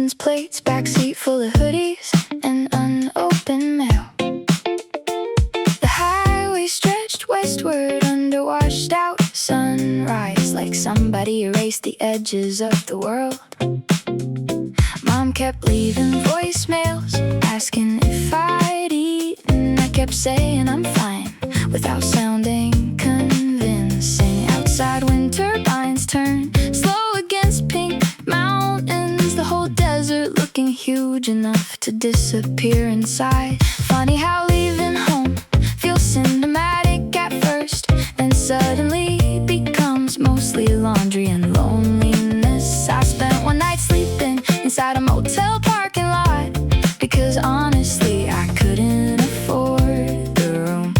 license plates, backseat full of hoodies and unopened mail. The highway stretched westward under washed out sunrise, like somebody erased the edges of the world. Mom kept leaving voicemails, asking if I'd eaten. I kept saying I'm fine, without sounding convincing. Outside wind turbines turn slow against pink mountains, the whole desert looking huge enough to disappear inside. Funny how leaving home feels cinematic at first, then suddenly becomes mostly laundry and loneliness. I spent one night sleeping inside a motel parking lot, because honestly I couldn't afford the room.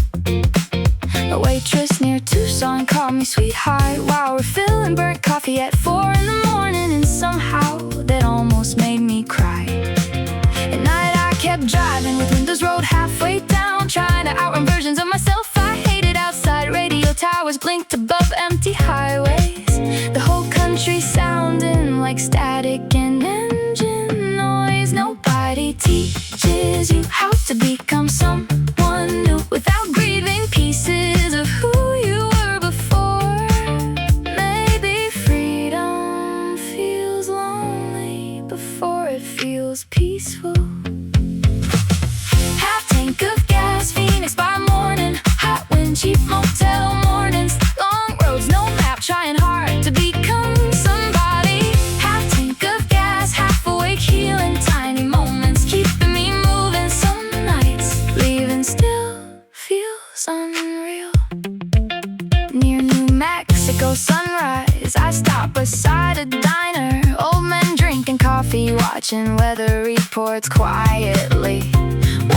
A waitress near Tucson called me sweetheart while we're filling burnt coffee at 4 in the morning, and somehow that almost made me cry. At night I kept driving with windows rolled halfway down, trying to outrun versions of myself I hated outside. Radio towers blinked above empty highways, the whole country sounding like static and engine noise. Nobody teaches you how to become someone new without grieving pieces of who you were before. Maybe freedom feels lonely before it feels peaceful. Half tank of gas, Phoenix by morning, hot wind, cheap motel mornings, long roads, no map, trying hard to become somebody. Half tank of gas, half awake, healing tiny moments, keeping me moving. Some nights leaving still feels unreal. Near New Mexico sunrise, I stop beside a diner, old men drinking coffee, watching weather reports quietly.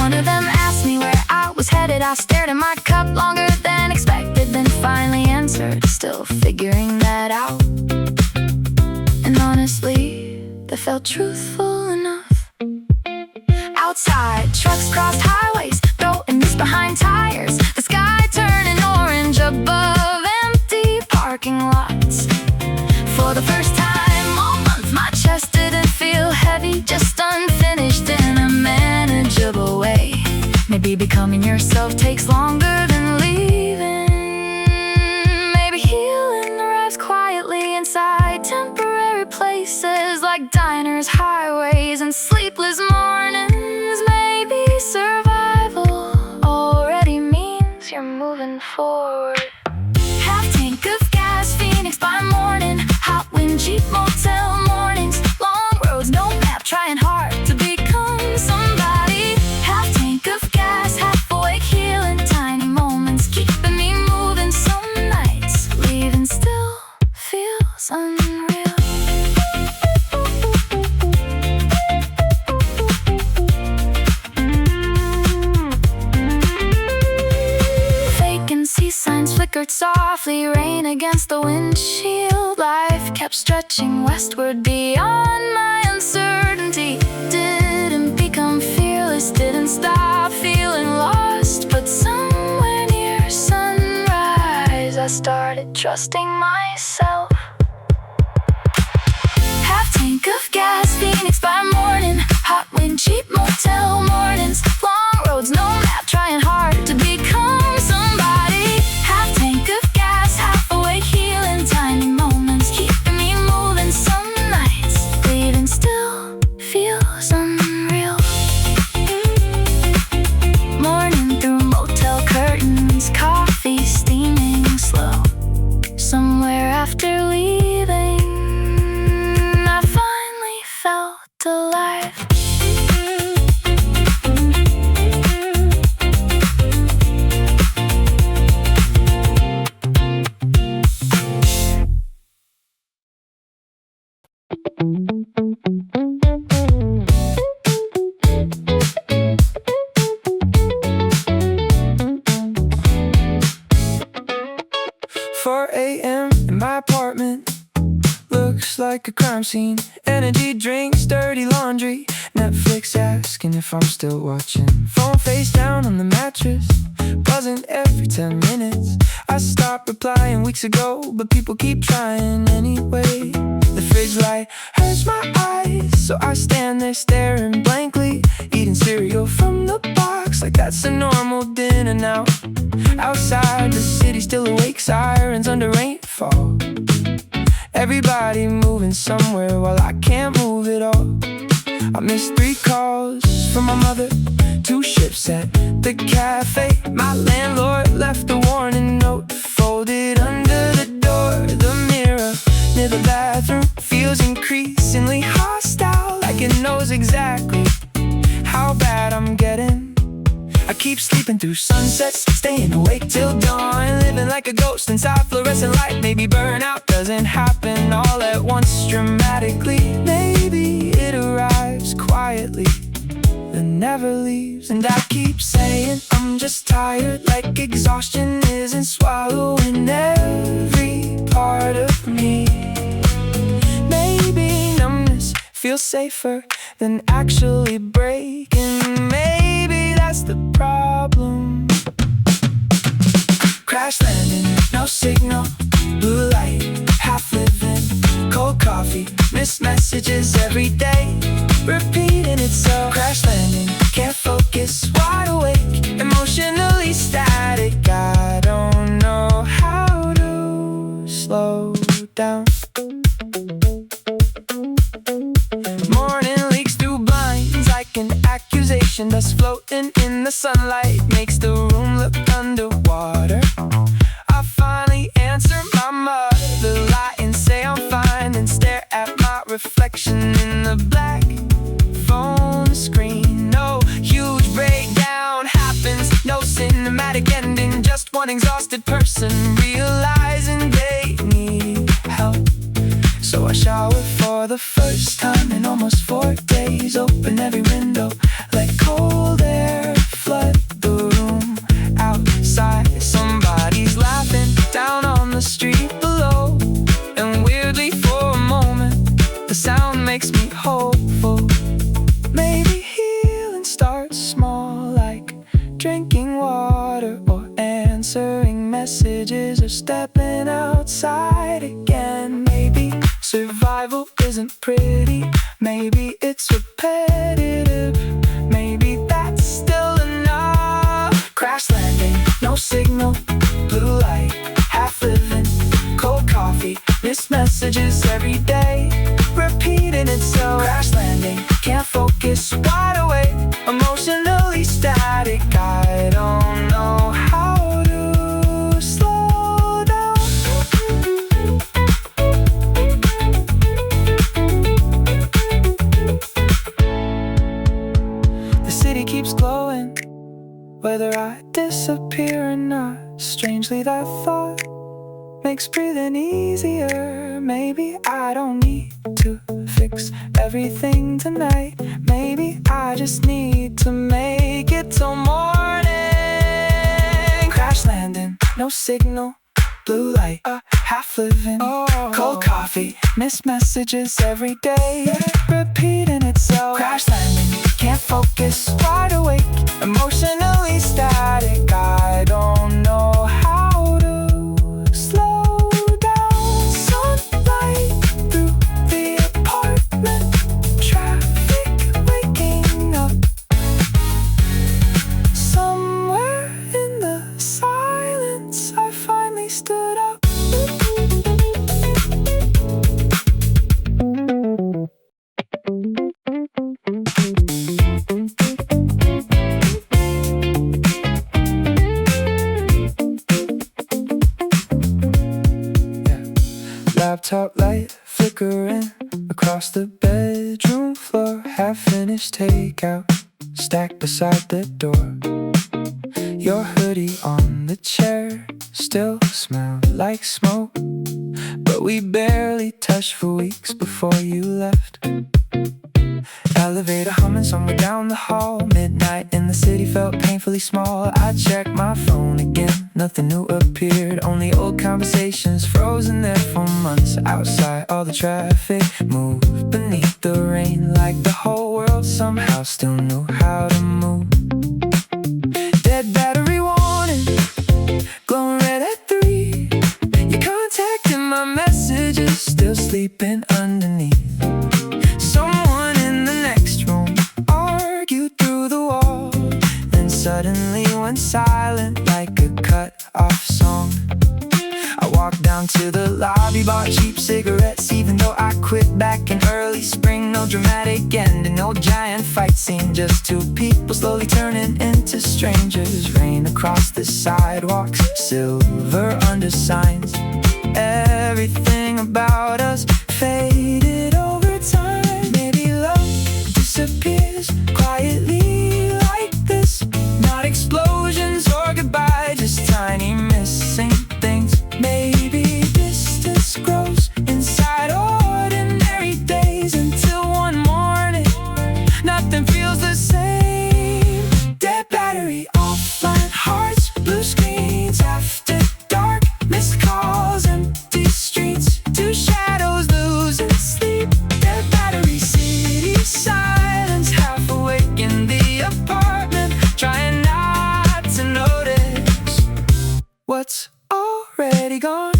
One of them asked me where I was headed. I stared at my cup longer than expected, then finally answered, still figuring that out. And honestly, that felt truthful enough. Outside, trucks crossed highways, throwing mist behind tires, the sky turning orange above empty parking lots. For the first time all month, my chest didn't feel heavy, just unfinished in a manageable way. Maybe becoming yourself takes longer than leaving. Maybe healing arrives quietly inside temporary places like diners, highways, and sleepless mornings. Maybe survival already means you're moving forward. Half tank of gas, Phoenix by morning, hot wind, cheap motel mornings, long roads, no map, trying hard to become somebody. Half tank of gas, half awake, healing tiny moments, keeping me moving. Some nights leaving still feels unreal. Vacancy signs flickered softly, rain against the windshield. Life kept stretching westward beyond my uncertainty. Didn't become fearless, didn't stop feeling lost, but somewhere near sunrise I started trusting myself. Half tank of gas, Phoenix by morning, hot wind, cheap motel mornings, long roads, no map, trying hard to become somebody. Half tank of gas, half awake, healing tiny moments, keeping me moving. Some nights leaving still feels unreal. Morning through motel curtains, coffee steaming slow. Somewhere after leaving, I finally felt alive. In my apartment, looks like a crime scene. Energy drinks, dirty laundry, Netflix asking if I'm still watching. Phone face down on the mattress, buzzing every 10 minutes. I stopped replying weeks ago, but people keep trying anyway. The fridge light hurts my eyes, so I stand there staring blankly, eating cereal from the box like that's a normal dinner now. Outside, the city's still awake, sirens under rainfall. Everybody moving somewhere while I can't move at all. I missed 3 calls from my mother, 2 shifts at the cafe. My landlord left a warning note folded under the door. The mirror near the bathroom feels increasingly hostile, like it knows exactly how bad I'm getting. I keep sleeping through sunsets, staying awake till dawn, living like a ghost inside fluorescent light. Maybe burnout doesn't happen all at once dramatically. Maybe it arrives quietly and never leaves. And I keep saying I'm just tired, like exhaustion isn't swallowing every part of me. Maybe numbness feels safer than actually breaking. Maybe that's the problem. Crash landing, no signal, blue light, half living, cold coffee, missed messages every day, repeating itself. Crash landing, can't focus, wide awake, emotionally static. I don't know how to slow down. Morning leaks through blinds like an accusation that's floating in the sunlight, makes the room look underwater. I finally answer my mother, lie and say I'm fine, then stare at my reflection in the black phone screen. No huge breakdown happens, no cinematic ending, just one exhausted person realizing they need help. So I shower for the first time in almost 4 days, open every window, let cold air flood the room. Outside, somebody's laughing down on the street below, and weirdly for a moment, the sound makes me hopeful. Maybe healing starts small, like drinking water or answering messages or stepping outside again. Maybe survival isn't pretty, maybe it's repetitive, maybe that's still enough. Crash landing, no signal, blue light, half living, cold coffee, missed messages every day, repeating itself. Crash landing, can't focus, wide awake, emotionally static. I don't know how to slow down. The city keeps glowing, whether I disappear or not. Strangely that thought makes breathing easier. Maybe I don't need to fix everything tonight. Maybe I just need to make it till morning. Crash landing, no signal, blue light, half living, cold coffee, missed messages every day, repeating itself. Crash landing, can't focus, wide awake, emotionally static. I don't know how to slow down. Sunlight through the apartment, traffic waking up. Somewhere in the silence, I finally stood up. Laptop light flickering across the bedroom floor, half finished takeout stacked beside the door. Your hoodie on the chair still smelled like smoke, but we barely touched for weeks before you left. Elevator humming somewhere down the hall, midnight in the city felt painfully small. I checked my phone again, nothing new appeared, only old conversations frozen there for months. Outside all the traffic moved beneath the rain, like the whole world somehow still knew how to move. Dead battery warning, glowing red at 3. You contacted my message messages still sleeping underneath. Someone in the next room argued through the wall, then suddenly went silent like a cut-off song. I walked down to the lobby, bought cheap cigarettes, even though I quit back in early spring. No dramatic ending, no giant fight scene, just two people slowly turning into strangers. Rain across the sidewalks, silver under signs. Everything about us faded over time. Maybe love disappears quietly like this. Not explosions or goodbye, just tiny missing things. Maybe distance grows inside ordinary days until one morning nothing feels the same. Dead battery, offline hearts, blue screens after dark, missed calls, empty streets, two shadows losing sleep. Dead battery, city silence, half awake in the apartment, trying not to notice what's already gone.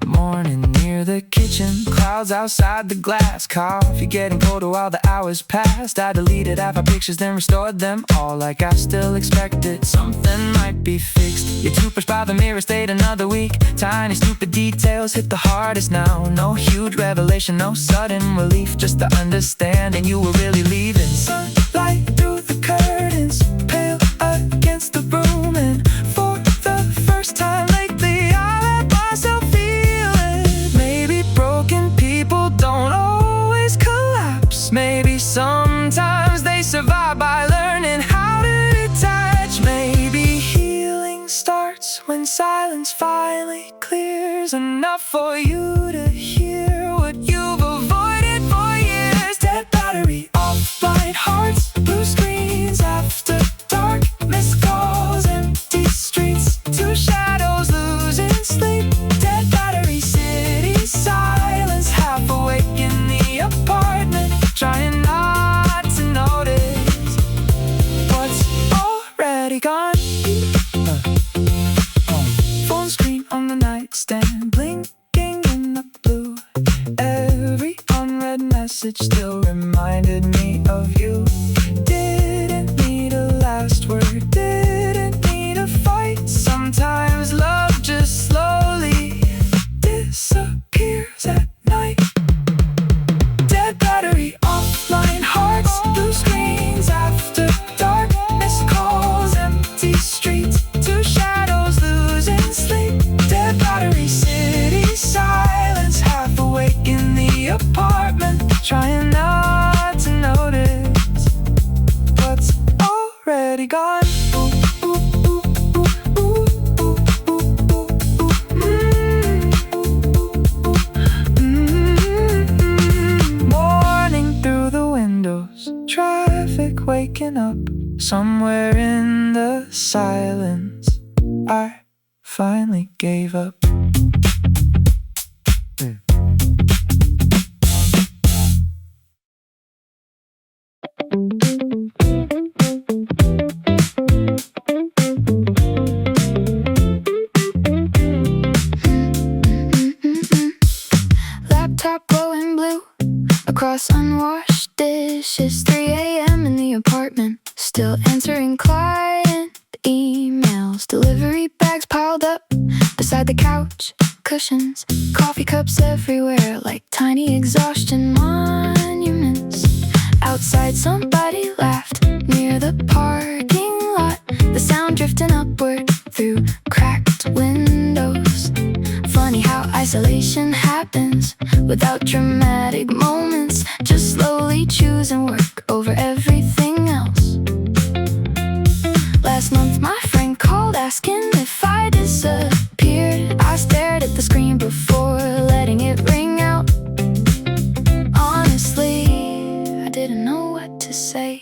Morning near the kitchen, clouds outside the glass, coffee getting colder while the hours passed. I deleted half our pictures, then restored them all like I still expected. Something might be fixed. Your toothbrush by the mirror stayed another week. Tiny stupid details hit the hardest now. No huge revelation, no sudden relief, just the understanding you were really leaving. Sunlight through the curtains, pale against the room, and for the first time lately I let myself feel it. Maybe broken people don't always collapse. Maybe sometimes they survive by learning how to detach. Maybe healing starts when silence finally clears enough for you to hear what you've avoided for years. Dead battery, offline hearts, blue screens after dark, missed calls, empty streets, two shadows losing sleep. Dead battery, city silence, half awake in the apartment, trying not to notice what's already gone. Phone screen on the nightstand, blinking in the blue. Every unread message still reminded me of you. Didn't need a last word, didn't need a fight. Sometimes love just slowly disappears at night. Dead battery, offline hearts, blue screens after dark, missed calls, empty streets, two shadows losing sleep. Dead battery, city silence, half awake in the apartment, trying not to notice what's already gone. Morning through the windows, traffic waking up. Somewhere in the silence, I finally gave up. Laptop glowing blue across unwashed dishes. 3 a.m. in the apartment, still answering client emails. Delivery bags piled up beside the couch cushions. Coffee cups everywhere like tiny exhaustion monuments. Outside somebody laughed near the parking lot, the sound drifting upward through cracked windows. Funny how isolation happens without dramatic moments, just slowly choosing work over everything else. Last month my friend called asking if I disappeared. I stared at the screen before letting it ring out. Honestly, I didn't know what to say.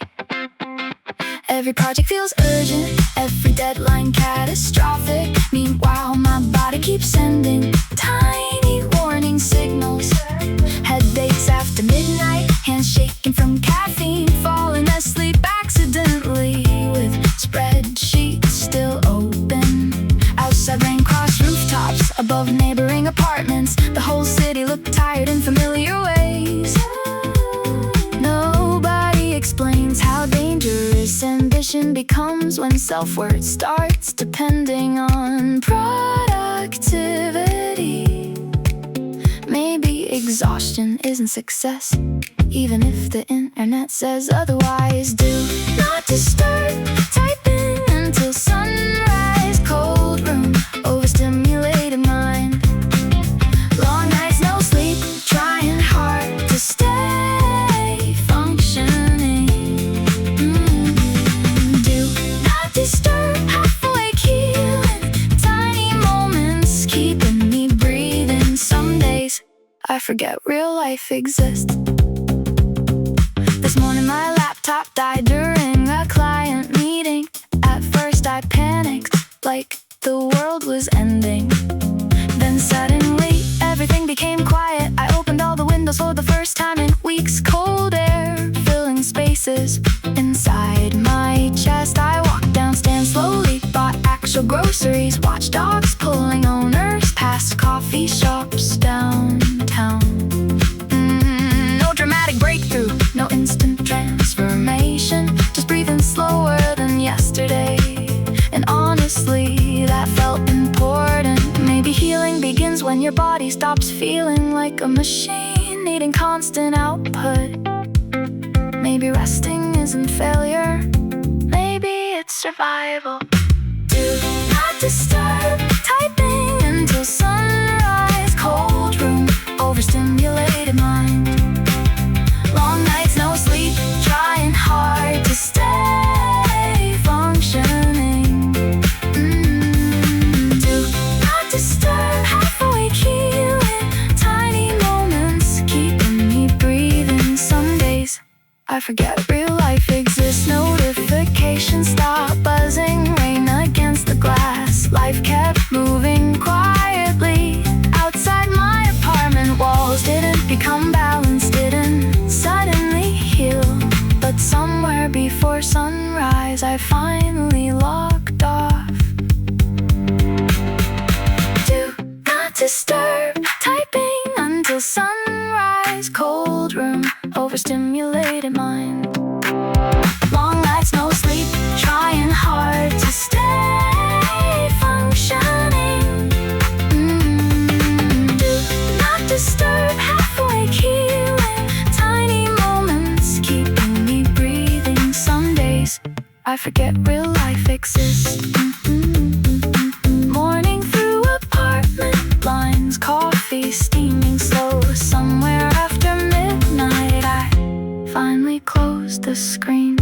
Every project feels urgent, every deadline catastrophic. Meanwhile, my body keeps sending tiny warning signals. Headaches after midnight, hands shaking from caffeine, falling asleep accidentally with spreadsheets still open. Outside rain cross rooftops, above neighboring apartments. The whole city looked tired in familiar ways. Nobody explains how dangerous ambition becomes when self-worth starts depending on productivity. Maybe exhaustion isn't success, even if the internet says otherwise. Do not disturb, type in until sunrise. Cold room, overstimulated mind. Long nights, no sleep, trying hard to stay functioning. Do not disturb, half awake healing. Tiny moments keeping me breathing. Some days I forget real life exists. This morning my laptop died during a client meeting. At first I panicked, like the world was ending. Then suddenly everything became quiet. I opened all the windows for the first time in weeks. Cold air filling spaces inside my chest. I walked downstairs slowly, bought actual groceries, watched dogs pulling owners past coffee shops downtown. No dramatic breakthrough, no instant transformation, just breathing slower than yesterday. And honestly, that felt important. Maybe healing begins when your body stops feeling like a machine needing constant output. Maybe resting isn't failure, maybe it's survival. Do not disturb, typing until sunrise. Cold room, overstimulated mind. Long nights, no sleep, trying hard to stay functioning. Do not disturb, half awake healing. Tiny moments keeping me breathing. Some days I forget real life exists. Notifications stop buzzing, rain against the glass. Life kept moving quietly. Outside my apartment walls didn't become balanced, didn't suddenly heal. But somewhere before sunrise I finally locked off. Do not disturb, typing until sunrise. Cold room, overstimulated mind. Long nights, no sleep, trying hard to stay functioning. Do not disturb, half awake healing. Tiny moments keeping me breathing. Some days I forget real life exists. Morning through apartment blinds, coffee steaming slow. Somewhere after midnight I finally closed the screen.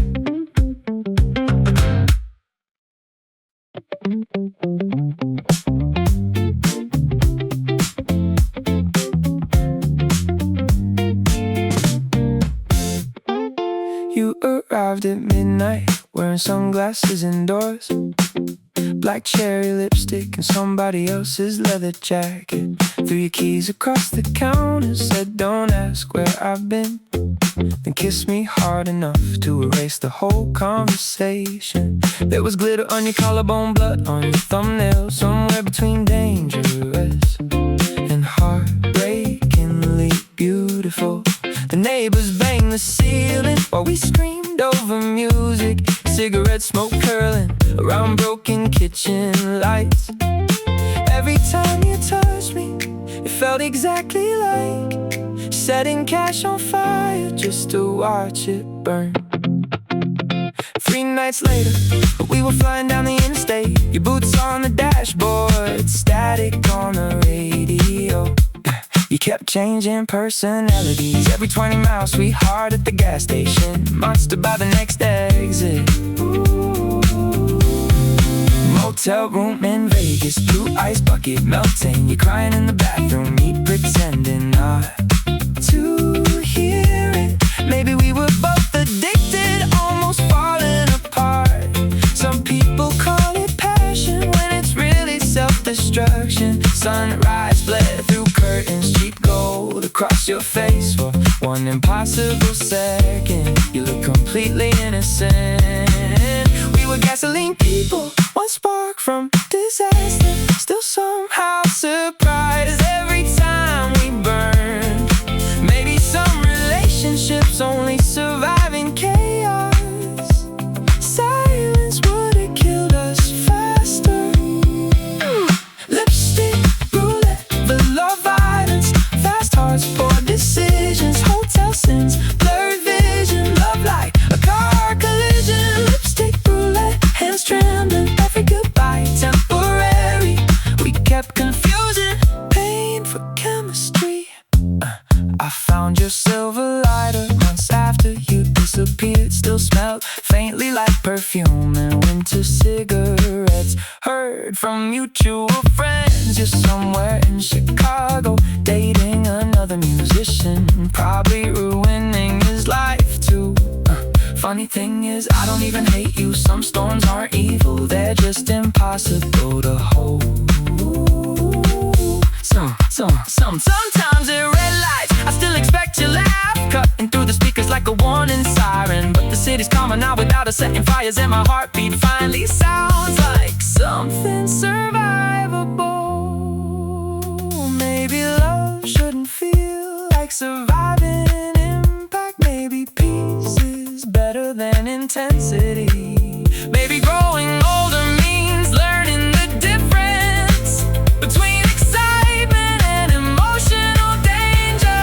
You arrived at midnight, wearing sunglasses indoors, black cherry lipstick and somebody else's leather jacket. Threw your keys across the counter, said don't ask where I've been, then kissed me hard enough to erase the whole conversation. There was glitter on your collarbone, blood on your thumbnail, somewhere between dangerous and heartbreakingly beautiful. The neighbors banged the ceiling while we screamed over music, cigarette smoke curling around broken kitchen lights. Every time you touched me, it felt exactly like setting cash on fire just to watch it burn. 3 nights later, we were flying down the interstate, your boots on the dashboard, static on the radio. You kept changing personalities every 20 miles, sweetheart at the gas station, monster by the next exit. Ooh. Motel room in Vegas, blue ice bucket melting, you crying in the bathroom, me pretending not to hear it. Maybe we were both addicted, almost falling apart. Some people call it passion when it's really self-destruction. Sunrise bled through curtains, cheap gold across your face for one impossible second. You look completely innocent. We were gasoline people, one spark from disaster, still still somehow surprised every time we burn. Maybe some relationships only survive in chaos. Silence would've killed us faster. Lipstick, roulette, velour violence, fast hearts, poor decisions, hotel sins, blurred vision, love like a car collision. Lipstick, roulette, hands trembling, every goodbye temporary. We kept confusing pain for chemistry. I found your silver lighter months after you disappeared. Still smelled faintly like perfume and winter cigarettes. Heard from mutual friends you're somewhere in Chicago, dating another musician, probably ruining his life too. Funny thing is, I don't even hate you. Some storms aren't evil, they're just impossible to hold. Sometimes at red lights, I still expect your laugh, cutting through the speakers like a warning siren. But the city's calmer now without us setting fires, and my heartbeat finally sounds like something survivable. Maybe love shouldn't feel like surviving impact. Maybe peace is better than intensity. Maybe growing older means learning the difference between excitement and emotional danger.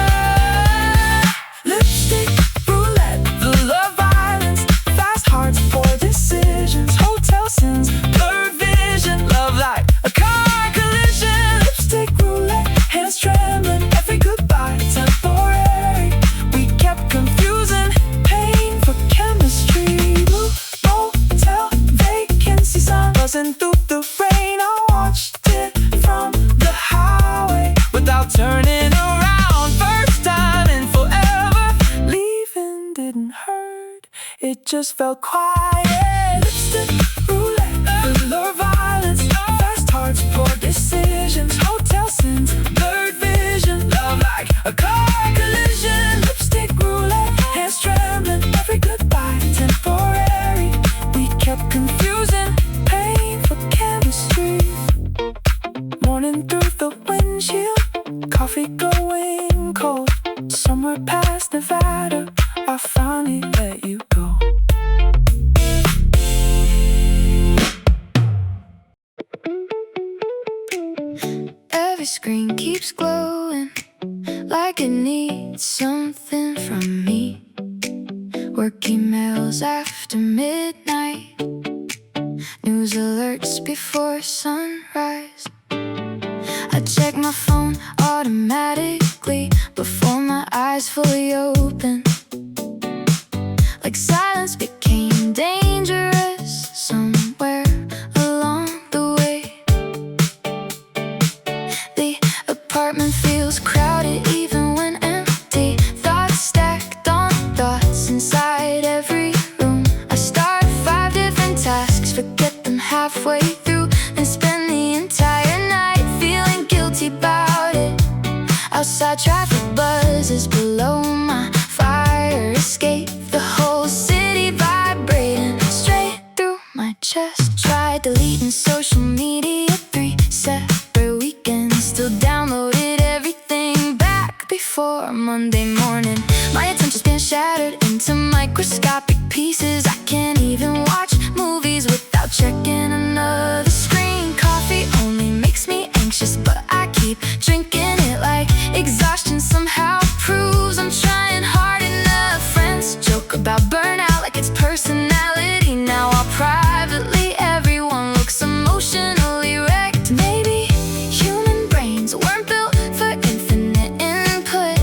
Lipstick, roulette, velour violence, fast hearts, poor decisions, hotel sins, blurred vision, love like a car collision. Lipstick, roulette, hands trembling, every goodbye temporary. We kept confusing pain for chemistry. Blue motel vacancy sun buzzing through the rain. I watched it from the highway without turning around. First time in forever. Leaving didn't hurt, it just felt quiet. Lipstick, roulette, velour violence, fast hearts, poor decisions, hotel sins, blurred vision, love like a car collision. Lipstick, roulette, hands trembling, every goodbye temporary. We kept confusing pain for chemistry. Morning through the windshield, coffee going cold. Somewhere past Nevada, I finally let you go. Every screen keeps glowing like it needs something from me. Work emails after midnight, news alerts before sunrise. I check my phone automatically before my eyes fully open. Like silence became dangerous somewhere along the way. The apartment feels crowded even when empty. Thoughts stacked on thoughts inside every room. I start 5 different tasks, forget them halfway through, and spend the entire night feeling guilty about it. Outside traffic buzzes below my fire escape. The whole city vibrating straight through my chest. Tried deleting social media 3 separate weekends. Still downloaded everything back before Monday morning. My attention's been shattered into microscopic pieces. I can't even watch movies without checking another screen. Coffee only makes me anxious, but I keep drinking it like exhaustion somehow proves I'm trying hard enough. Friends joke about burnout like it's personality. Now all privately everyone looks emotionally wrecked. Maybe human brains weren't built for infinite input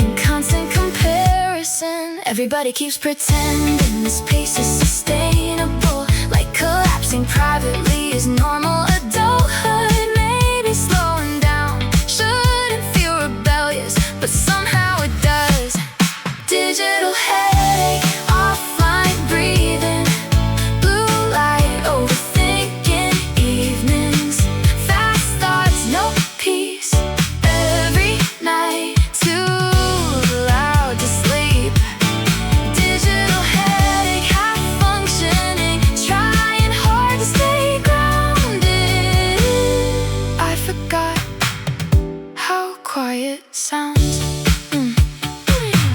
and constant comparison. Everybody keeps pretending this pace is sustainable, like collapsing privately is normal adulthood. Maybe slowing down shouldn't feel rebellious, but somehow it does. Digital headache, offline breathing, blue light, overthinking evenings, fast thoughts, no peace. Every night, too loud to sleep. Digital headache, half functioning, trying hard to stay grounded. quiet sounds.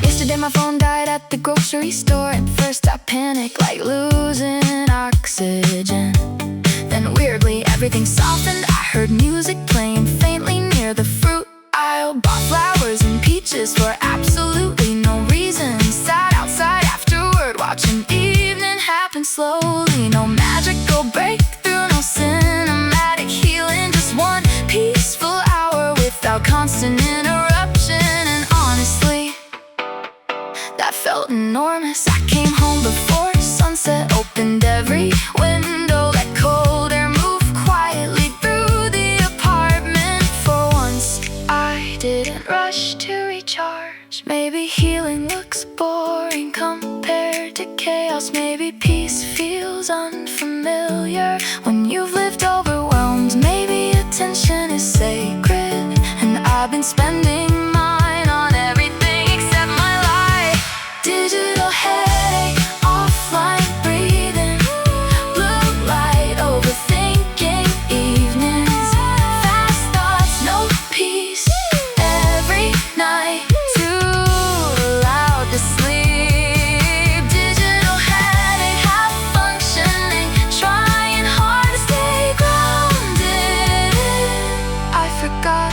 Yesterday my phone died at the grocery store. At first I panicked like losing oxygen. Then weirdly everything softened. I heard music playing faintly near the fruit aisle. Bought flowers and peaches for absolutely no reason. Sat outside afterward watching evening happen slowly. No magical breakthrough, no cinematic healing. Just one peaceful hour without constant interruption. And honestly, that felt enormous. I came home before sunset, opened every window. Let cold air move quietly through the apartment. For once, I didn't rush to recharge. Maybe healing looks boring compared to chaos. Maybe peace feels unfamiliar when you've lived overwhelmed. Maybe attention is sacred, and I've been spending mine on everything except my life. Digital headache, offline breathing, blue light, overthinking evenings, fast thoughts, no peace every night, too loud to sleep. Digital headache, half functioning, trying hard to stay grounded. I forgot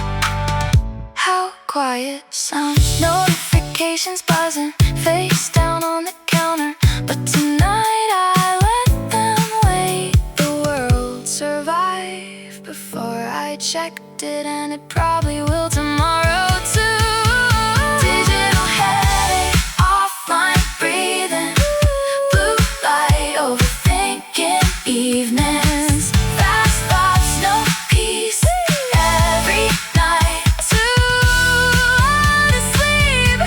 how quiet sounds. Notifications buzzing, face down on the counter. But tonight I let them wait. The world survived before I checked it, and it probably will tomorrow too. Digital headache, offline breathing, blue light, overthinking evenings, fast thoughts, no peace every night, too loud to sleep.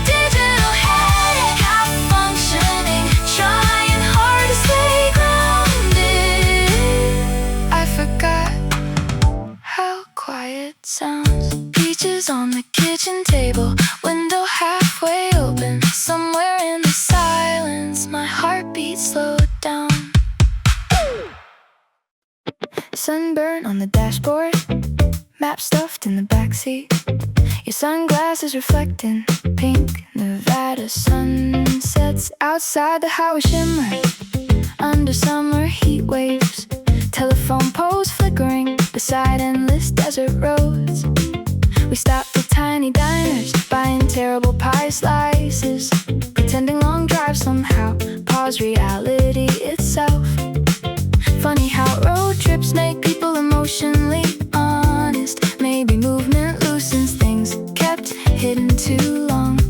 Digital headache, half functioning, trying hard to stay grounded. I forgot how quiet sounds. Peaches on the kitchen table, window halfway open. Somewhere in the silence, my heartbeat slowed down. Sunburn on the dashboard, map stuffed in the backseat. Your sunglasses reflecting pink Nevada sunsets. Outside the highway shimmer under summer heat waves. Telephone poles flickering beside endless desert roads. We stopped at tiny diners, buying terrible pie slices, pretending long drives somehow pause reality itself. Funny how road trips make people emotionally honest. Maybe movement loosens things kept hidden too long.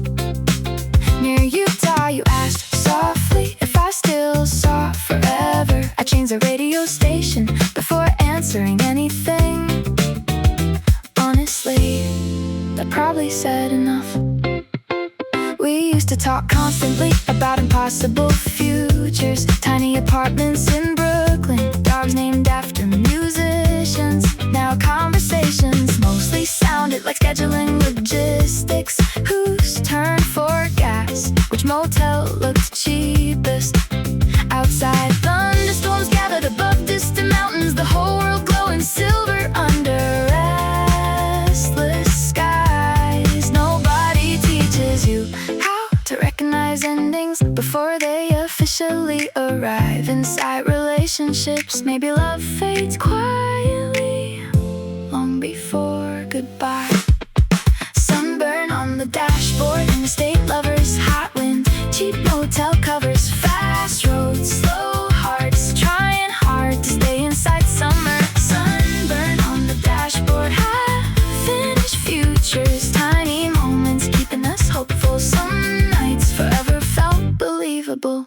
Near Utah you asked softly if I still saw forever. I changed the radio station before answering anything. Honestly, that probably said enough. We used to talk constantly about impossible futures. Tiny apartments in Brooklyn, dogs named after musicians. Now conversations mostly sounded like scheduling logistics. Whose turn for gas? Which motel looked cheapest? Outside thunderstorms gathered above distant mountains. The whole world glowing silver under restless skies. Nobody teaches you how to recognize endings before they officially arrive. Inside relationships, maybe love fades quietly long before goodbye. Sunburn on the dashboard, Interstate Lovers, hot wind, cheap motel covers, fast roads, slow hearts, trying hard to stay inside summer. Sunburn on the dashboard, half-finished futures, tiny moments keeping us hopeful. Some nights forever felt believable.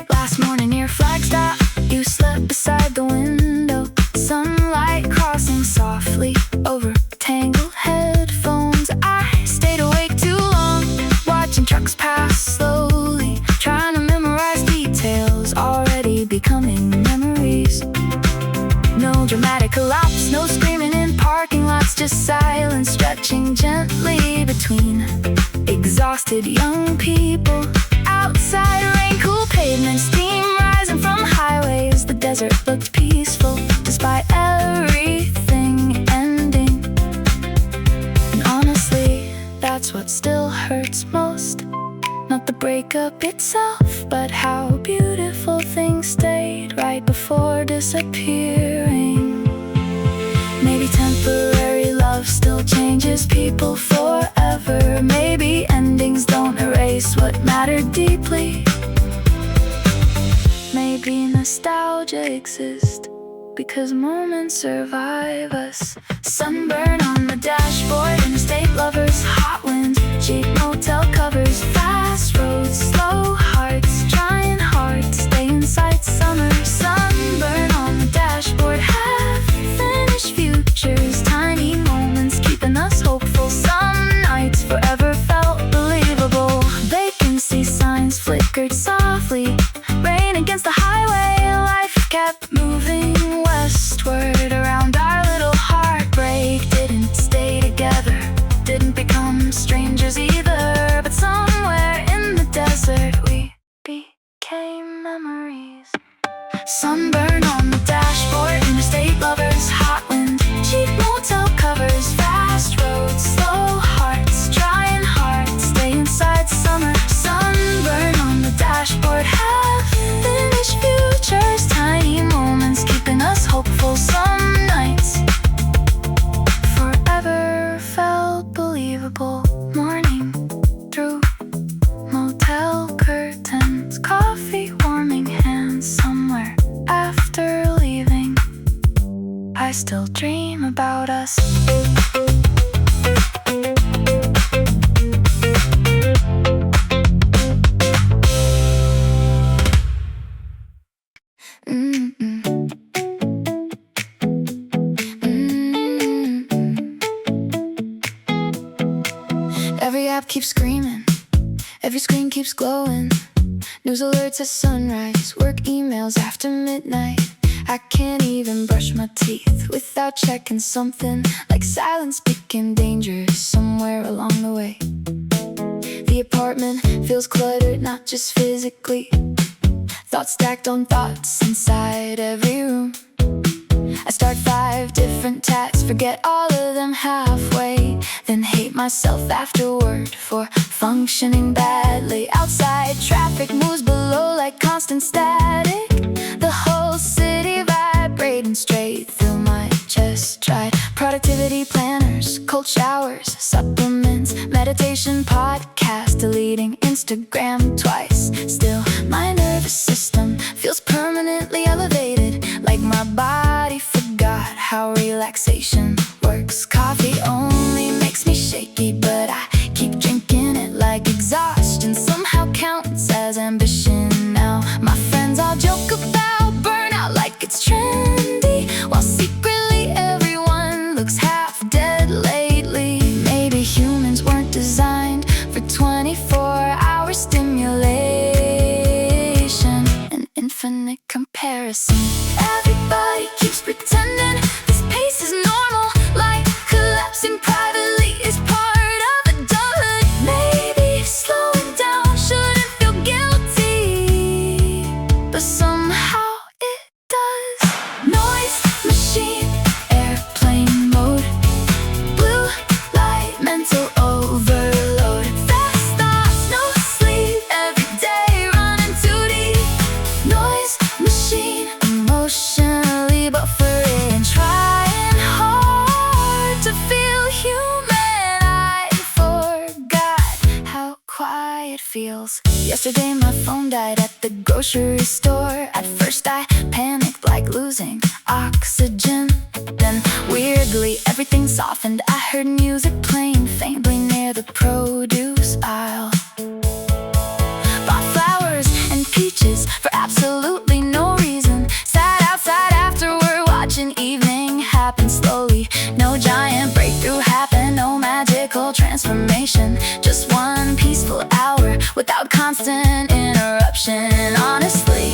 Last morning near Flagstaff, you slept beside the window. Sunlight crossing softly over tangled headphones. I stayed awake too long, watching trucks pass slowly, trying to memorize details already becoming memories. No dramatic collapse, no screaming in parking lots, just silence stretching gently between exhausted young people. Outside, rain-cooled pavement, steam rising from highways. The desert looked peaceful despite everything ending. breakup itself, but how beautiful things stayed right before disappearing. Maybe temporary love still changes people forever. Maybe endings don't erase what mattered deeply. Maybe nostalgia exists because moments survive us. Sunburn on the dashboard, Interstate Lovers, hot winds, cheap motel covers, fast roads, slow hearts, trying hard to stay inside summer. Sunburn on the dashboard, half-finished futures, tiny moments keeping us hopeful. Some nights forever felt believable. Vacancy signs flickered softly, rain against the highway, life kept moving westward around our little heartbreak. Didn't stay together, didn't become strangers either, but somewhere in the desert we became memories. Sunburn on the dashboard, Interstate Lovers, hot wind, cheap motel covers, fast roads, slow hearts, trying hard to stay inside summer. Sunburn on the dashboard, half-finished futures, tiny moments keeping us hopeful. Some nights forever felt believable. Morning through motel curtains, coffee warming hands. Somewhere after leaving, I still dream about us. Every app keeps screaming, every screen keeps glowing. News alerts at sunrise, work emails after midnight. I can't even brush my teeth without checking something. Like silence became dangerous somewhere along the way. The apartment feels cluttered, not just physically. Thoughts stacked on thoughts inside every room. I start 5 different tasks, forget all of them halfway, then hate myself afterward for functioning badly. Outside, traffic moves below like constant static. The whole city vibrating straight through my chest. Tried productivity planners, cold showers, supplements, meditation podcast, deleting Instagram twice. Still, my nervous system feels permanently elevated, like my body forgot how relaxation works. Coffee only makes me shaky, but I keep drinking it like exhaustion somehow counts as ambition now. My friends all joke about burnout like it's trendy, while secretly everyone looks half dead lately. Maybe humans weren't designed for 24-hour stimulation and infinite comparison. Everybody keeps pretending this pace is normal, like collapsing privately is part of adulthood. Maybe slowing down shouldn't feel guilty, but somehow it does. Noise machine, airplane mode, blue light, mental overload, fast thoughts, no sleep, every day running too deep. Noise machine, emotionally buffering, trying hard to feel human. I forgot how quiet feels. Yesterday my phone died at the grocery store. At first I panicked like losing oxygen. Then weirdly everything softened. I heard music playing faintly near the produce aisle. Bought flowers and peaches for absolutely no reason. Sat outside afterward watching evening happen slowly. No giant breakthrough happened, no magical transformation. Just one peaceful hour without constant interruption. Honestly,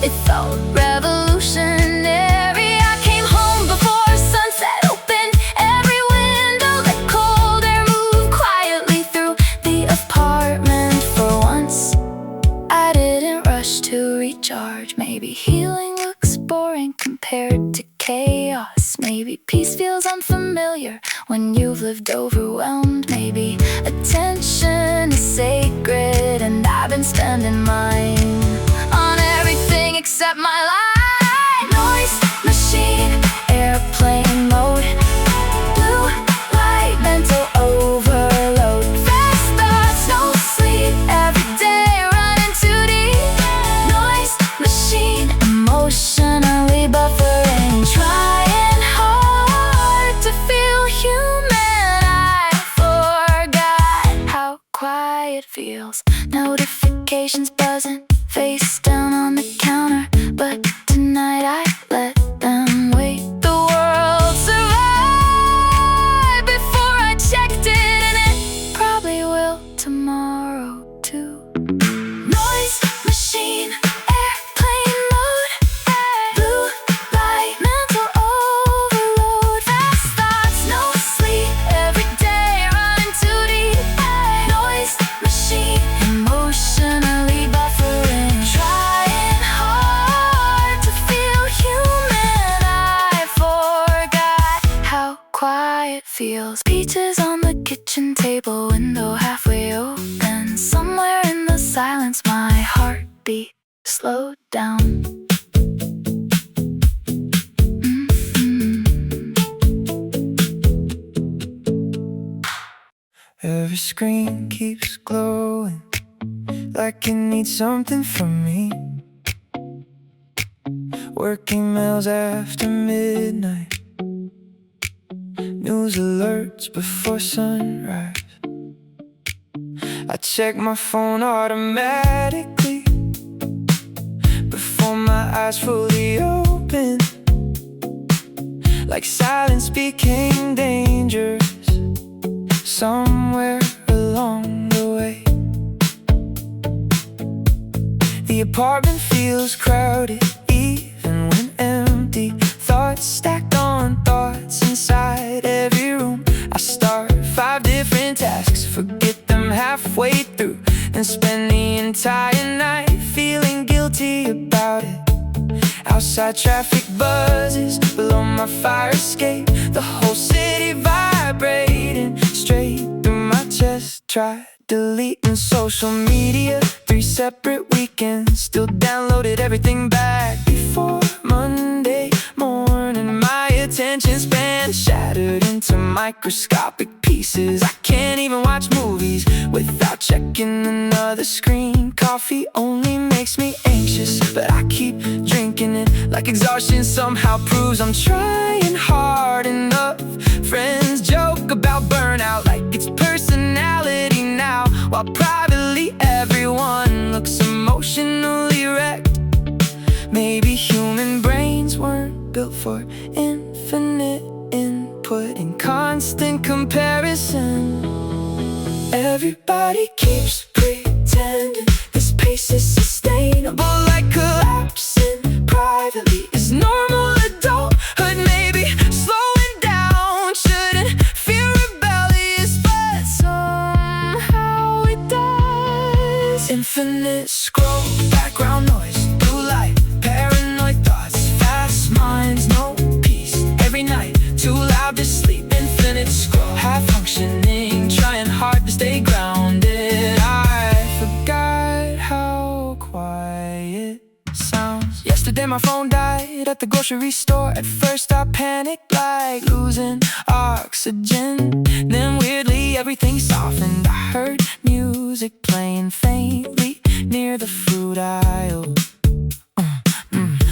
it felt revolutionary. I came home before sunset opened every window. Let cold air move quietly through the apartment. For once, I didn't rush to recharge. Maybe healing looks boring compared to chaos. Maybe peace feels unfamiliar when you've lived overwhelmed. Maybe attention is sacred, and I've been spending mine on everything except my life. Noise machine, airplane mode, blue light, mental overload, fast thoughts, no sleep, every day running too deep. Noise machine, emotionally buffering, trying hard to feel human. I forgot how quiet feels. Notifications buzzing, face down on the counter, but tonight I let them wait. The world survived before I checked it, and it probably will tomorrow too. Noise machine, airplane mode, blue light, mental overload, fast thoughts, no sleep, every day running too deep. Noise machine, emotionally buffering, trying hard to feel human. I forgot how quiet feels. Peaches on the kitchen table, window halfway open. Somewhere in the silence, my heartbeat slowed down. Every screen keeps glowing, like it needs something from me. Work emails after midnight, news alerts before sunrise. I check my phone automatically before my eyes fully open, like silence became dangerous somewhere along the way. The apartment feels crowded even when empty. Thoughts stacked on thoughts inside every room. I start 5 different tasks, forget them halfway through, and spend the entire night feeling guilty about it. Outside traffic buzzes below my fire escape, the whole city vibrating straight through my chest. Tried deleting social media 3 separate weekends, still downloaded everything back before Monday morning. My attention span shattered into microscopic pieces. I can't even watch movies without checking another screen. Coffee only makes me anxious, but I keep drinking it like exhaustion somehow proves I'm trying hard enough. Friends joke about burnout like it's personality now, while privately everyone looks emotionally wrecked. Maybe human brains weren't built for infinite input and constant comparison. Everybody keeps pretending this pace is sustainable, like collapsing privately is normal adulthood. Maybe slowing down shouldn't feel rebellious, but somehow it does. Infinite scroll, background noise, blue light, paranoid thoughts, fast minds, no peace. Every night, too loud to sleep. Infinite scroll, half functioning, trying hard to stay grounded. I forgot how quiet sounds. Yesterday my phone died at the grocery store. At first I panicked like losing oxygen. Then weirdly everything softened. I heard music playing faintly near the fruit aisle.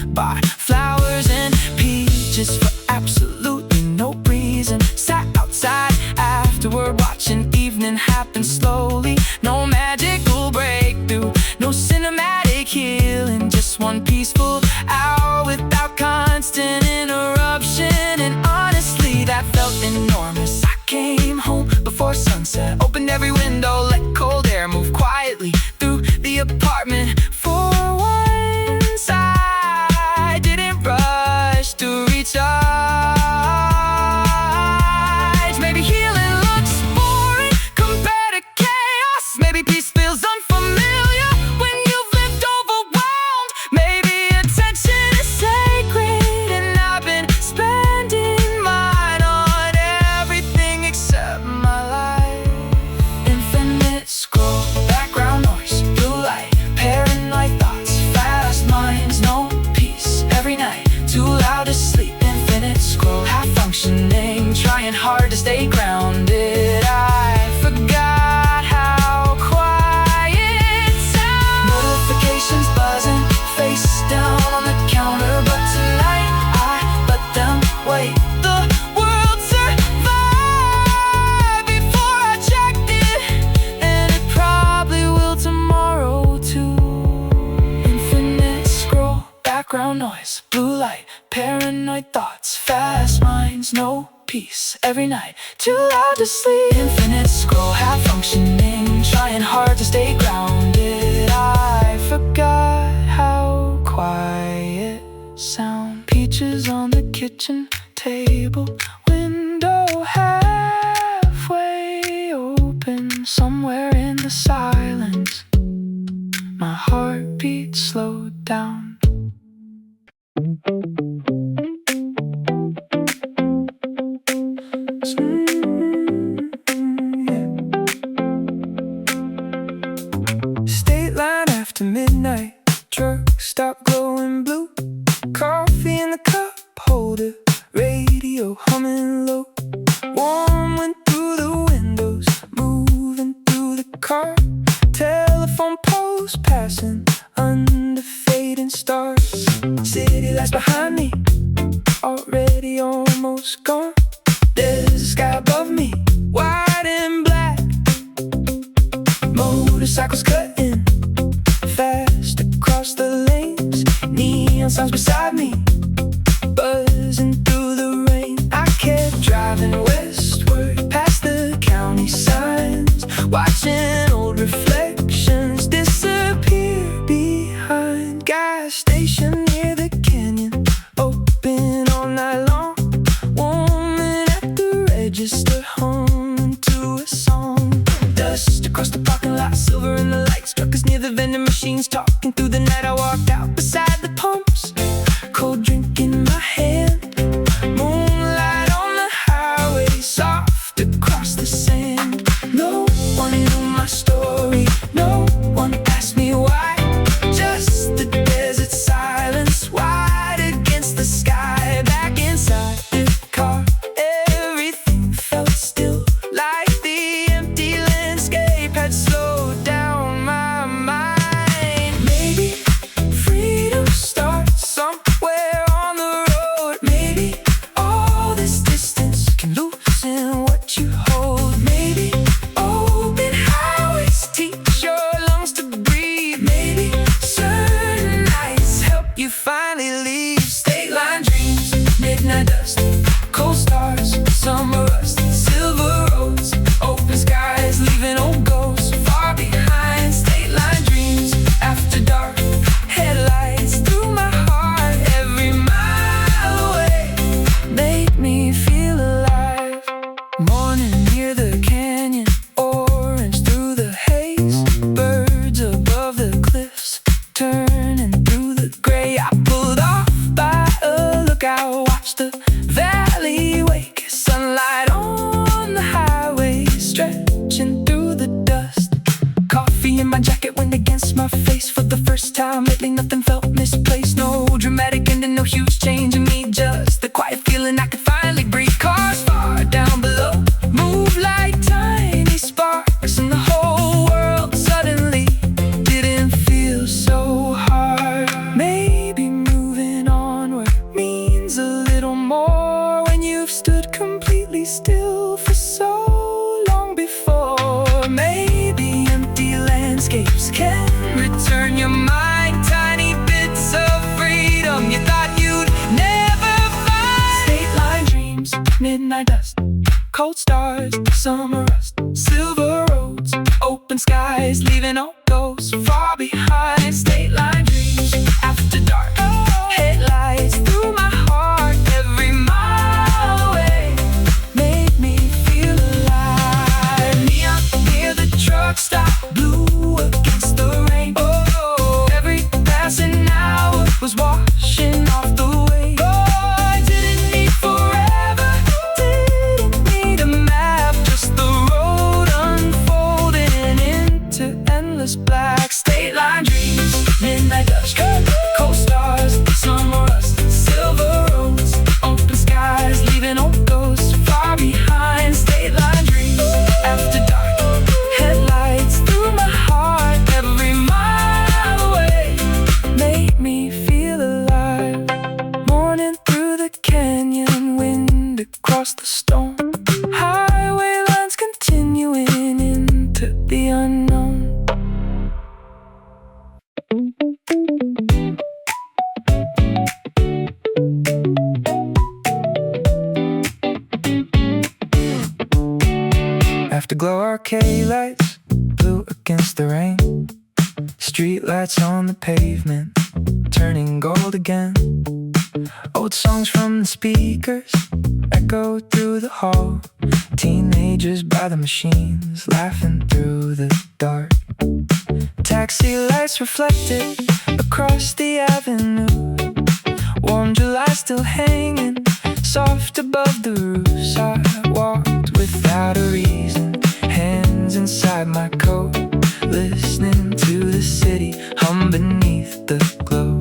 Bought flowers and peaches for absolutely no reason. Sat outside afterward watching evening happen slowly. No magical breakthrough, no cinematic healing, just one peaceful hour without constant interruption. And honestly that felt enormous. I came home before sunset, opened every window, let cold air move quietly through the apartment. For once I didn't rush to recharge. Maybe healing looks boring compared to chaos. Maybe peace feels unfamiliar when you've lived overwhelmed. Maybe attention is sacred, and I've been spending mine on everything trying hard to stay grounded. I forgot how quiet sounds. Notifications buzzing, face down on the counter, but tonight I let them wait. The world survived before I checked it, and it probably will tomorrow too. Infinite scroll, background noise, blue light, paranoid thoughts, fast minds, no peace every night, too loud to sleep. Infinite scroll, half functioning, trying hard to stay grounded. I forgot how quiet sound. Peaches on the kitchen table, window halfway open. Somewhere in the silence, my heartbeat slowed down. State line after midnight, truck stop glowing blue. Coffee in the cup holder, radio humming low. Warm wind through the windows, moving through the car. Telephone poles passing under fading stars. City lights behind me, already almost gone. There's a sky above me, white and black. Motorcycles cutting fast across the lanes. Neon signs beside me, buzzing through the rain. I kept driving westward past the county signs, watching old reflections disappear behind. Gas station near the canyon, open all night long. Woman at the register humming to a song. Dust across the parking lot, silver in the lights. Truckers near the vending machines, talking through the night. I walked out beside the pumps, cold drink in my hand. Moonlight on the highway, soft across the sand. No one knew my story, no one asked me why. Just the desert silence, white against the sky. Back inside the car, everything felt still, like the empty landscape had slowed down my mind. Maybe freedom starts somewhere on the road. Maybe all this distance can loosen what you hold. Maybe open highways teach your lungs to breathe. Maybe certain nights help you finally leave. State line dreams, midnight dust, cold stars, summer rust, silver roads, open skies, leaving old ghosts far behind. State line dreams, after dark, headlights through my heart. Every mile away made me feel alive. Morning near the canyon, orange through the haze. Birds above the cliffs, turning through the gray. I pulled off by a lookout, watched the valley wake. Sunlight on the highway, stretching through the dust. Coffee in my jacket, wind against my face. For the first time lately, nothing felt misplaced. No dramatic ending, no huge change in me, just the quiet feeling I could finally breathe. Cars far down below move like tiny sparks, and the whole world suddenly didn't feel so hard. Maybe moving onward means a little more when you've stood completely still for so long before. Maybe empty landscapes can return your mind, tiny bits of freedom you thought you'd never find. State line dreams, midnight dust, cold stars, summer rust, silver roads, open skies, leaving old ghosts far behind. State line dreams, after dark, headlights through my heart. Every mile away made me feel alive. Neon near the truck stop, blue against the rain. Oh, every passing hour was washing off the way. Oh, I didn't need forever, didn't need a map, just the road unfolding into endless black. State line dreams, midnight Afterglow arcade lights, blue against the rain. Street lights on the pavement, turning gold again. Old songs from the speakers echo through the hall. Teenagers by the machines, laughing through the dark. Taxi lights reflected across the avenue. Warm July still hanging soft above the roofs. I walked without a reason, hands inside my coat, listening to the city hum beneath the glow.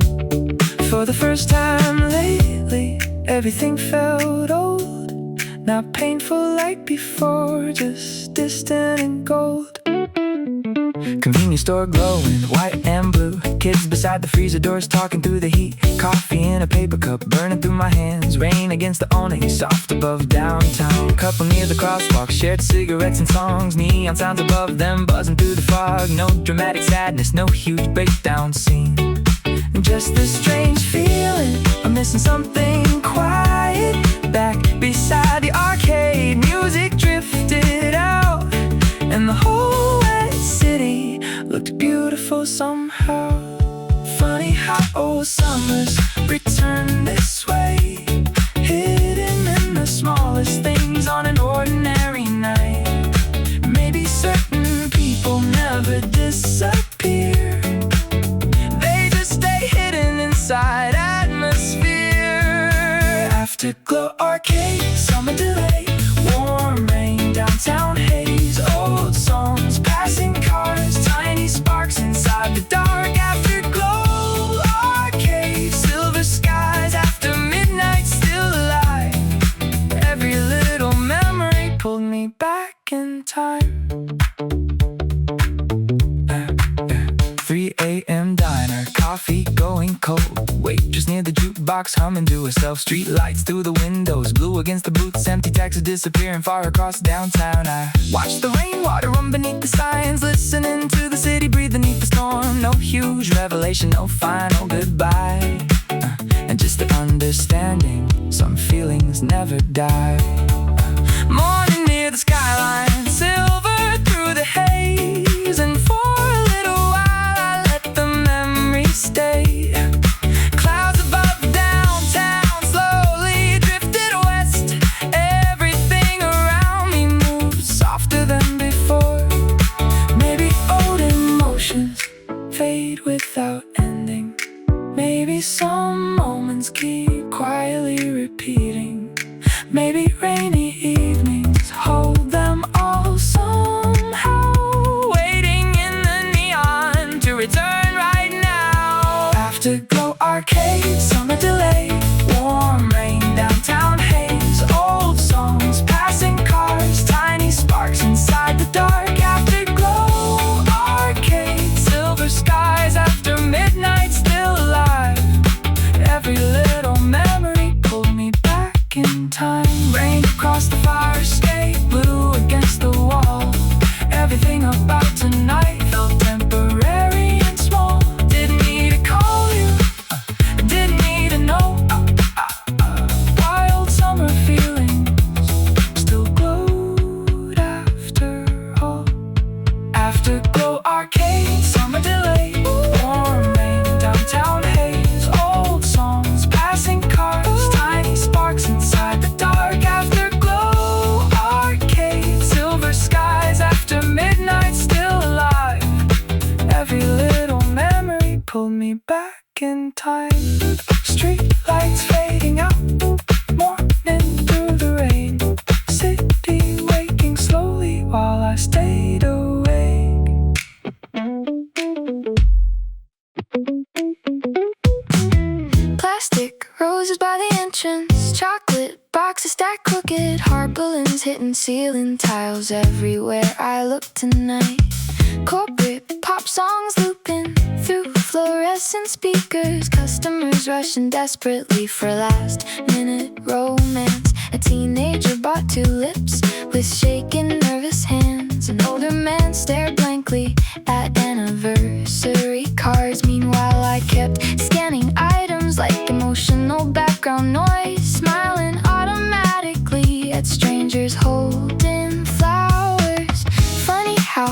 For the first time lately, everything felt old, not painful like before, just distant and gold. Convenience store glowing white and blue. Kids beside the freezer doors talking through the heat. Coffee in a paper cup burning through my hands. Rain against the awning soft above downtown. Couple near the crosswalk shared cigarettes and songs. Neon sounds above them buzzing through the fog. No dramatic sadness, no huge breakdown scene. Just this strange feeling I'm missing something quiet. Back beside the arcade, music drifted out, and the whole wet city looked beautiful somehow. Funny how old summers return this way, hidden in the smallest things on an ordinary night. Maybe certain people never disappear, they just stay hidden inside atmosphere. Afterglow arcade, summer delay, warm rain, downtown haze, old songs, passing cars, tiny sparks inside the dark. Afterglow arcade, silver skies after midnight, still alive. Every little memory pulled me back in time. 3 a.m. diner, coffee going cold. Waitress near the jukebox humming to herself. Street lights through the windows, blue against the booths. Empty taxis disappearing far across downtown. I watch the rainwater run beneath the signs, listening to the city breathe beneath the storm. No huge revelation, no final goodbye, and just the understanding some feelings never die. Morning near the skyline, silver through the haze, and for a little while I let the memory stay. Clouds above downtown slowly drifted west. Everything around me moved softer than before. Maybe old emotions fade without ending. Maybe some moments keep quietly repeating. Maybe rainy evenings hold them all somehow, waiting in the neon to return right now. Afterglow arcade, summer delay, warm rain, downtown haze, old songs, passing cars, tiny sparks inside the dark. Afterglow arcade, silver skies after midnight, still alive. Every little memory pulled me back in time. Rain across the fire escape, blue against the wall. Everything about tonight felt temporary and small. Didn't need to call you, didn't need to know. Wild summer feelings still glowed after all. Afterglow arcade, summer delay, warm rain, downtown haze, old songs, passing cars, tiny sparks inside the dark. Afterglow arcade, silver skies after midnight, still alive. Every little memory pulled me back in time. Street lights fading out, morning through the rain. City waking slowly while I stayed awake. Plastic roses by the entrance, chocolate boxes stacked crooked, heart balloons hitting ceiling tiles everywhere I look tonight. Corporate pop songs looping through fluorescent speakers, customers rushing desperately for last minute romance. A teenager bought tulips with shaking nervous hands. An older man stared blankly at anniversary cards. Meanwhile I kept scanning items like emotional background noise, smiling automatically at strangers holding flowers.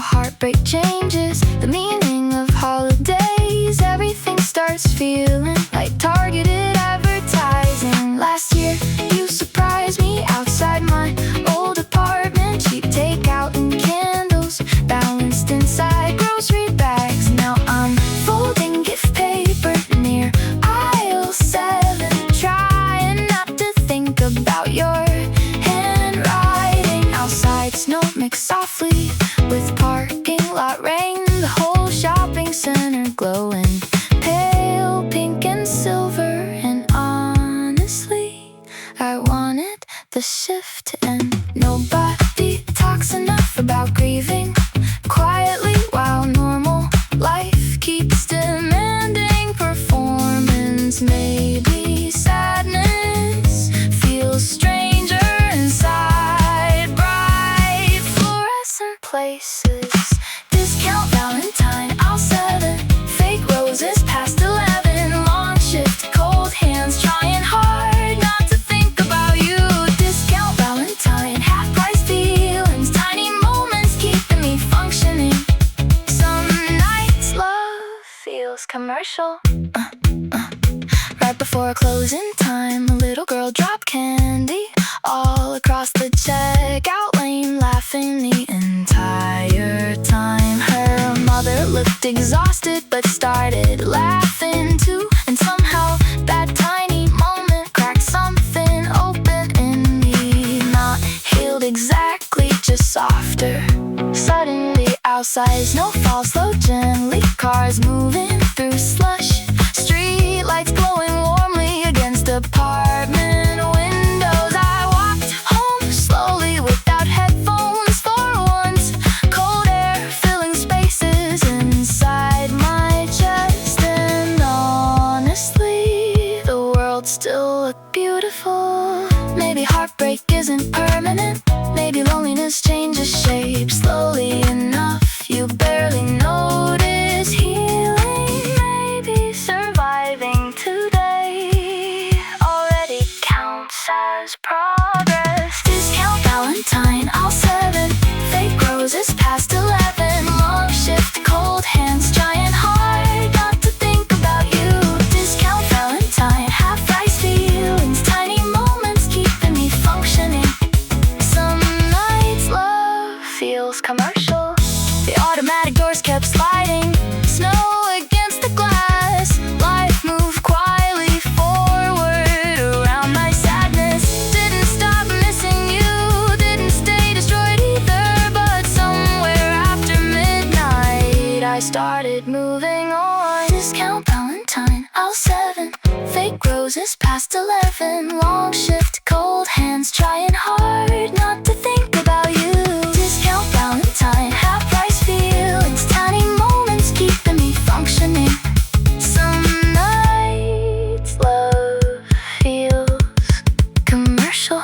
heartbreak changes the meaning of holidays. Everything starts feeling like targeted advertising. Last year, you surprised me outside my old apartment. Cheap takeout and candles balanced inside grocery bags. Now I'm folding gift paper near aisle 7, trying not to think about your handwriting. Outside, snow mixed softly with parking lot rain. The whole shopping center glowing pale pink and silver. And honestly, I wanted the shift to end. Nobody talks enough about grieving quietly while normal life keeps demanding performance. Maybe sadness feels stranger inside bright fluorescent places. Discount Valentine, aisle 7. Fake roses past 11. Long shift, cold hands trying hard not to think about you. Discount Valentine, half price feelings. Tiny moments keeping me functioning. Some nights love feels commercial. Right before closing time, a little girl dropped candy all across the checkout lane, laughing the entire time. Her mother looked exhausted but started laughing too. And somehow that tiny moment cracked something open in me. Not healed exactly, just softer. Suddenly outside, snow falls slow gently. Cars moving through slush. Street lights glowing warmly against apartment windows. I walked home slowly without headphones for once. Cold air filling spaces inside my chest. And honestly, the world still looked beautiful. Maybe heartbreak isn't permanent. Maybe loneliness changes shape slowly enough you barely notice. Healing, maybe surviving today already counts as progress. Discount Valentine, aisle 7. Fake roses past 11. Long shift, cold hands trying hard not to think about you. Discount Valentine, half price feelings. Tiny moments keeping me functioning. Some nights love feels commercial. The automatic doors kept sliding. Snow against the glass. Life moved quietly forward around my sadness. Didn't stop missing you, didn't stay destroyed either. But somewhere after midnight, I started moving on. Discount Valentine, aisle 7. Fake roses past 11. Long shift, cold hands trying hard not to think about you. Discount Valentine, half price feelings. Tiny moments keeping me functioning. Some nights love feels commercial.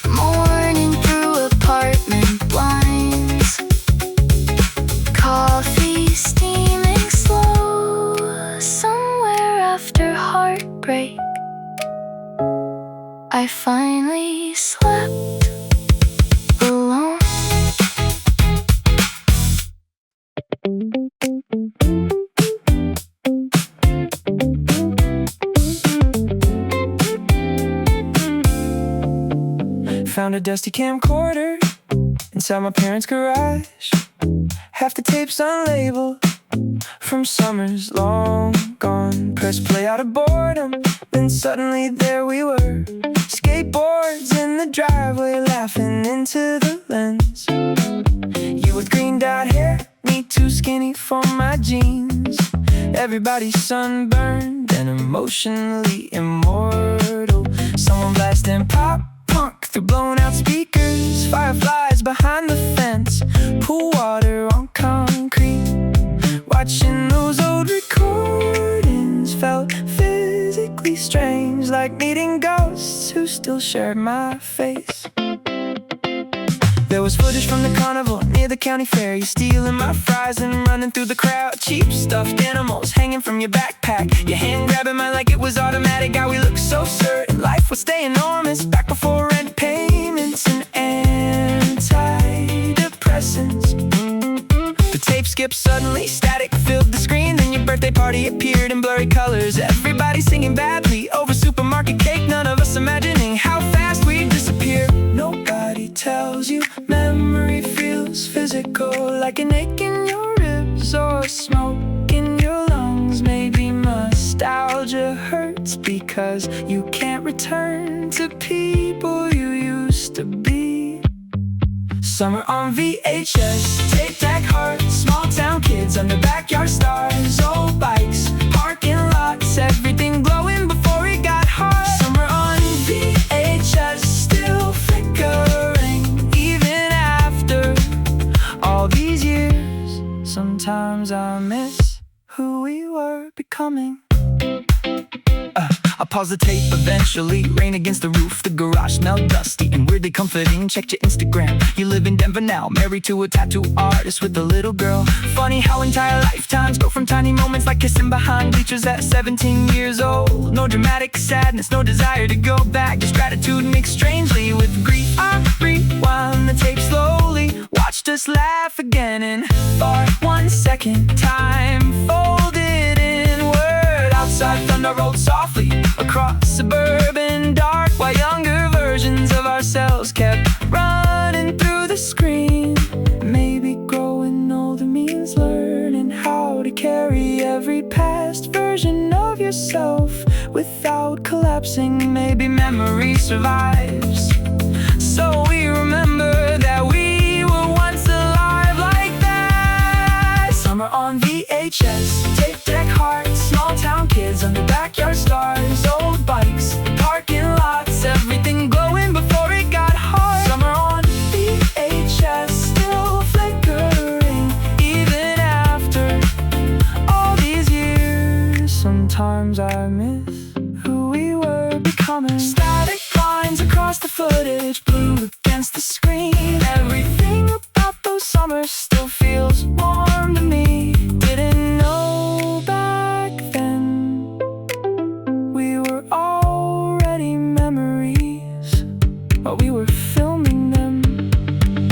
Morning through apartment blinds. Coffee steaming slow. Somewhere after heartbreak, I finally slept alone. Found a dusty camcorder inside my parents' garage. Half the tapes unlabeled from summers long gone. Press play out of boredom, then suddenly there we were. Skateboards in the driveway, laughing into the lens. You with green dyed hair, me too skinny for my jeans. Everybody sunburned and emotionally immortal. Someone blasting pop punk through blown out speakers. Fireflies behind the fence, pool water on concrete. Watching those old recordings felt physically strange, like meeting ghosts who still shared my face. There was footage from the carnival near the county fair. You stealing my fries and running through the crowd. Cheap stuffed animals hanging from your backpack. Your hand grabbing mine like it was automatic. God, we looked so certain life would stay enormous. Back before rent payments and antidepressants. skipped suddenly, static filled the screen. Then your birthday party appeared in blurry colors. Everybody singing badly over supermarket cake. None of us imagining how fast we'd disappear. Nobody tells you memory feels physical, like an ache in your ribs or smoke in your lungs. Maybe nostalgia hurts because you can't return to people you used to be. Summer on VHS, tape deck hearts, small town kids under backyard stars, old bikes, parking lots, everything glowing before it got hot. Summer on VHS, still flickering even after all these years. Sometimes I miss who we were becoming. I pause the tape eventually, rain against the roof, the garage smelled dusty and weirdly comforting. Checked your Instagram, you live in Denver now, married to a tattoo artist with a little girl. Funny how entire lifetimes go from tiny moments like kissing behind bleachers at 17 years old. No dramatic sadness, no desire to go back, just gratitude mixed strangely with grief. I rewound the tape slowly, watched us laugh again and thought 1 second time folded inward. Outside thunder rolled softly across suburban dark, while younger versions of ourselves kept running through the screen. Maybe growing older means learning how to carry every past version of yourself without collapsing. Maybe memory survives, so we remember that we were once alive like that. Summer on VHS, tape deck hearts, small town kids under backyard stars, old bikes, parking lots, everything glowing before it got hot. Summer on VHS, still flickering even after all these years. Sometimes I miss who we were becoming. Static lines across the footage, blue against the screen. Everything about those summers still feels warm to me. Didn't know back then we were already memories, but we were filming them.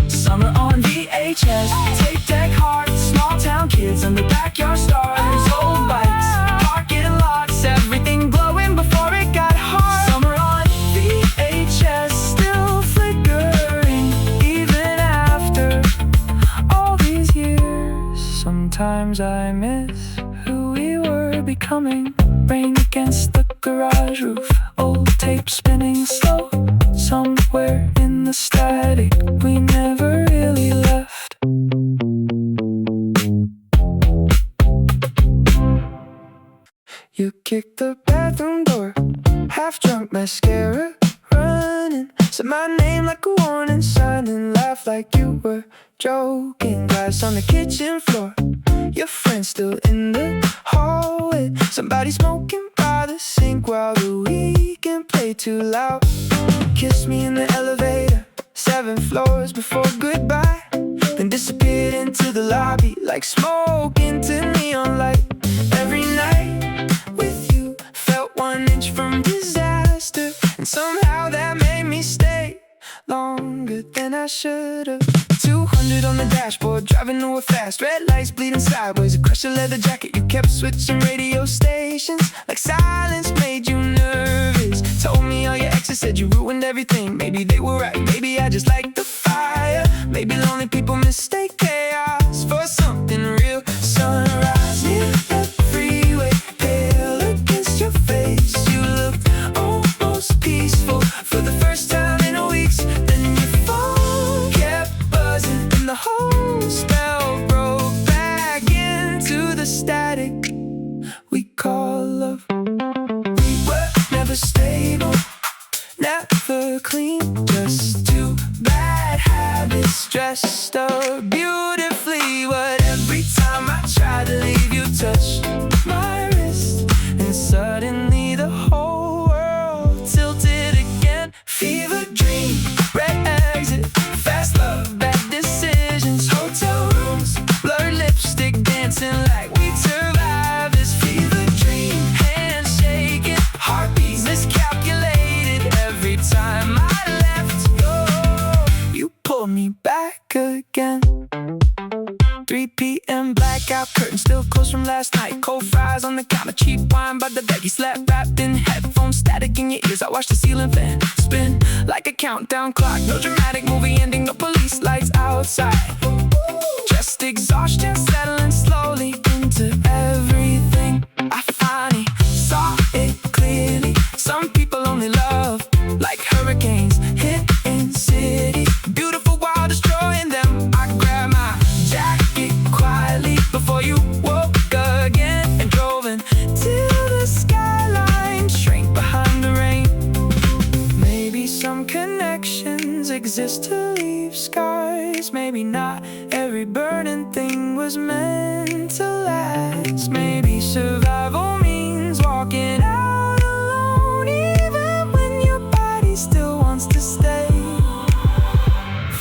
Summer on VHS, tape deck hearts, small town kids under backyard stars, old bikes, parking lots, everything glowing before it got hot. Summer on VHS, still flickering even after all these years. Sometimes I miss who we were becoming. Rain against the garage roof, old tape spinning slow. Somewhere in the static we never really left. You kicked the bathroom door, half drunk mascara running. Said my name like a warning sign and laughed like you were joking. Glass on the kitchen floor, your friend still in the hallway. Somebody smoking by the sink while the weekend played too loud. Kissed me in the elevator, 7 floors before goodbye. Then disappeared into the lobby like smoke into neon light. Every night with you felt 1 inch from disaster, and somehow that made me stay longer than I should've. 200 on the dashboard, driving nowhere fast. Red lights bleeding sideways, across your leather jacket. You kept switching radio stations, like silence made you nervous. Told me all your exes said you ruined everything. Maybe they were right, maybe I just like the fire. Maybe lonely people mistake chaos for something real. Sunrise near the freeway, pale against your face. You looked almost peaceful for the first time in weeks. Then your phone kept buzzing and the whole spell broke back into the static we call love. We were never stable, never clean, just 2 bad habits dressed up beautifully. But every time I try to leave, you touch my wrist, and suddenly the whole world tilted again. Fever dream, red exit, fast love, bad decisions, hotel rooms, blurred lipstick, dancing like we'd survive this fever dream. Hands shaking, heartbeats miscalculated every time I left go. You pulled me back again. 3 p.m. black blackout curtains still closed from last night. Cold fries on the counter, cheap wine by the bag. You slept wrapped in headphones, static in your ears. I watch the ceiling fan spin like a countdown clock. No dramatic movie ending, no police lights outside. Just exhaustion settling slowly into everything. I finally saw it clearly. Some people only love like hurricanes hitting cities. Beautiful while destroying them. I grabbed my jacket quietly before you woke again and drove until the skyline shrank behind the rain. Maybe some connections exist to leave scars. Maybe not every burning thing was meant to last. Maybe survival means walking out alone, even when your body still wants to stay.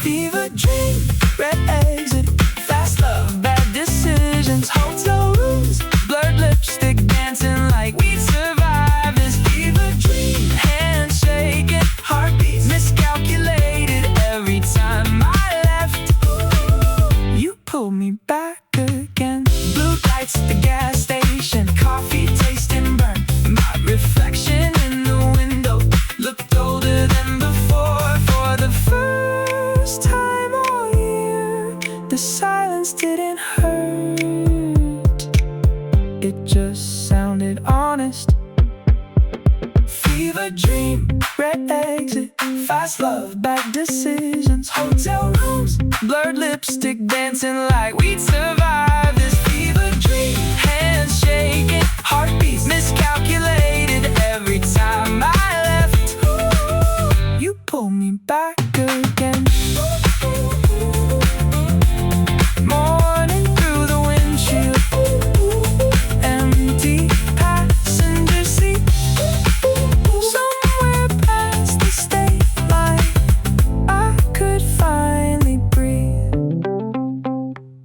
Fever dream, red exit, fast love, bad decisions, hotel rooms, blurred lipstick, dancing like we'd survive this fever dream. Handshaking, heartbeats miscalculated every time I left. You pulled me back again. Blue lights at the gas station, coffee tasting burnt. My reflection in the window looked older than before. For the first time all year, the silence didn't hurt. It just sounded honest. Fever dream, red exit, fast love, bad decisions, hotel rooms, blurred lipstick, dancing like we'd survive this fever dream. Hands shaking, heartbeats miscalculated every time I left. Ooh, you pull me back again.